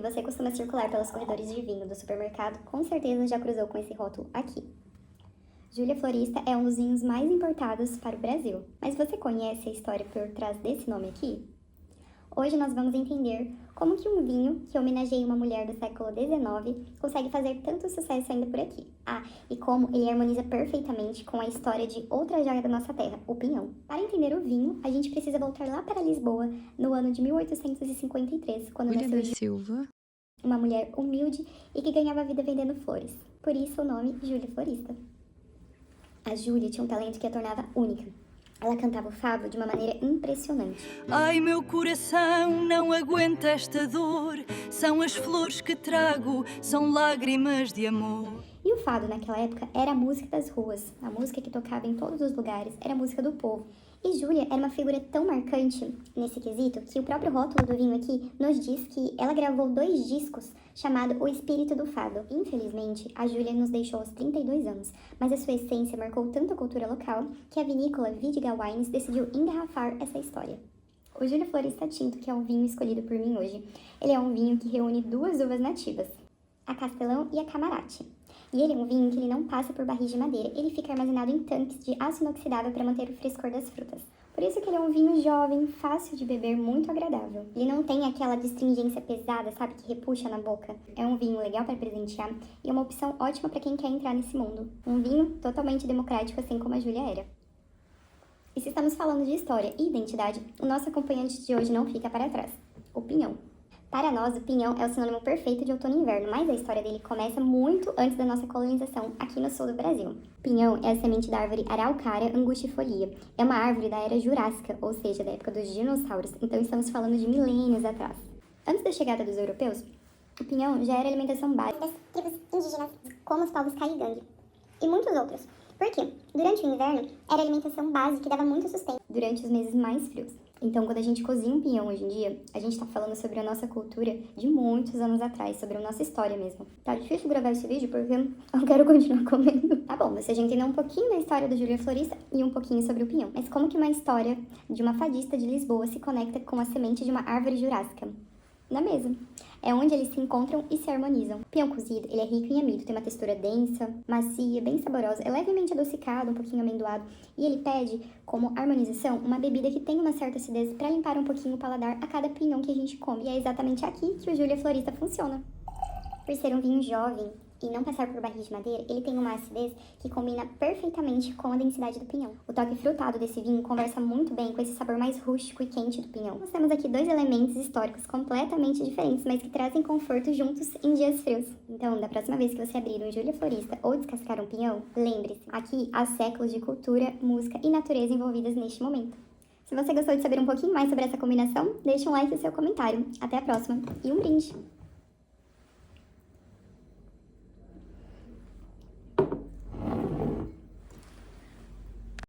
você costuma circular pelos corredores de vinho do supermercado, com certeza já cruzou com esse rótulo aqui. Júlia Florista é um dos vinhos mais importados para o Brasil, mas você conhece a história por trás desse nome aqui? Hoje nós vamos entender como que um vinho que homenageia uma mulher do século XIX consegue fazer tanto sucesso ainda por aqui. E como ele harmoniza perfeitamente com a história de outra joia da nossa terra, o pinhão. Para entender o vinho, a gente precisa voltar lá para Lisboa, no ano de 1853, quando nasceu Silva, uma mulher humilde e que ganhava vida vendendo flores. Por isso o nome Júlia Florista. A Júlia tinha um talento que a tornava única. Ela cantava o fado de uma maneira impressionante. Ai, meu coração não aguenta esta dor. São as flores que trago, são lágrimas de amor. E o fado naquela época era a música das ruas, a música que tocava em todos os lugares, era a música do povo. E Júlia era uma figura tão marcante nesse quesito que o próprio rótulo do vinho aqui nos diz que ela gravou 2 discos chamado O Espírito do Fado. Infelizmente, a Júlia nos deixou aos 32 anos, mas a sua essência marcou tanto a cultura local que a vinícola Vidigal Wines decidiu engarrafar essa história. O Júlia Florista Tinto, que é o vinho escolhido por mim hoje, ele é um vinho que reúne 2 uvas nativas, a Castelão e a Camarate. E ele é um vinho que ele não passa por barris de madeira, ele fica armazenado em tanques de aço inoxidável para manter o frescor das frutas. Por isso que ele é um vinho jovem, fácil de beber, muito agradável. Ele não tem aquela astringência pesada, sabe, que repuxa na boca. É um vinho legal para presentear e é uma opção ótima para quem quer entrar nesse mundo. Um vinho totalmente democrático, assim como a Júlia era. E se estamos falando de história e identidade, o nosso acompanhante de hoje não fica para trás. O pinhão. Para nós, o pinhão é o sinônimo perfeito de outono e inverno, mas a história dele começa muito antes da nossa colonização aqui no sul do Brasil. Pinhão é a semente da árvore Araucaria angustifolia. É uma árvore da era Jurássica, ou seja, da época dos dinossauros, então estamos falando de milênios atrás. Antes da chegada dos europeus, o pinhão já era alimentação básica das tribos indígenas, como os povos Caigangue e muitos outros. Por quê? Durante o inverno, era alimentação básica e dava muito sustento durante os meses mais frios. Então, quando a gente cozinha um pinhão hoje em dia, a gente tá falando sobre a nossa cultura de muitos anos atrás, sobre a nossa história mesmo. Tá difícil gravar esse vídeo porque eu quero continuar comendo. Tá bom, você já entendeu um pouquinho da história da Júlia Florista e um pouquinho sobre o pinhão. Mas como que uma história de uma fadista de Lisboa se conecta com a semente de uma árvore jurássica? Na mesa. É onde eles se encontram e se harmonizam. O pinhão cozido, ele é rico em amido, tem uma textura densa, macia, bem saborosa, é levemente adocicado, um pouquinho amendoado, e ele pede, como harmonização, uma bebida que tenha uma certa acidez para limpar um pouquinho o paladar a cada pinhão que a gente come. E é exatamente aqui que o Júlia Florista funciona. Por ser um vinho jovem e não passar por barris de madeira, ele tem uma acidez que combina perfeitamente com a densidade do pinhão. O toque frutado desse vinho conversa muito bem com esse sabor mais rústico e quente do pinhão. Nós temos aqui 2 elementos históricos completamente diferentes, mas que trazem conforto juntos em dias frios. Então, da próxima vez que você abrir um Júlia Florista ou descascar um pinhão, lembre-se, aqui há séculos de cultura, música e natureza envolvidas neste momento. Se você gostou de saber um pouquinho mais sobre essa combinação, deixe um like e seu comentário. Até a próxima e um brinde!